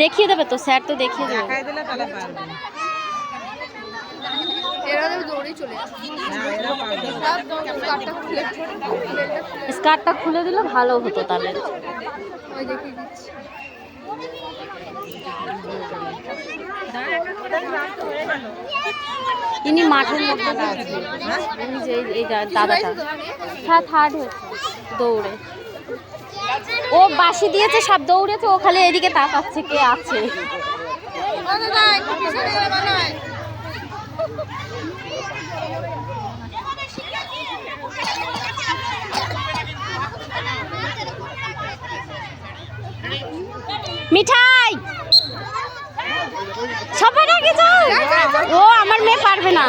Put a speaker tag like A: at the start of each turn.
A: দেখিয়ে দেবে তো স্যার, তো দেখিয়ে দেবে। স্কার্টটা খুলে দিলে ভালো হতো তাহলে। ইনি মাঠের মধ্যে এই দাদাটা, হ্যাঁ থার্ড হয়েছে দৌড়ে। ও বাঁশি দিয়েছে, সব দৌড়েছে, ও খালি এদিকে তাকাচ্ছে কে আছে। মিঠাই সবাই আগে যাও। ও আমার মেয়ে পারবে না।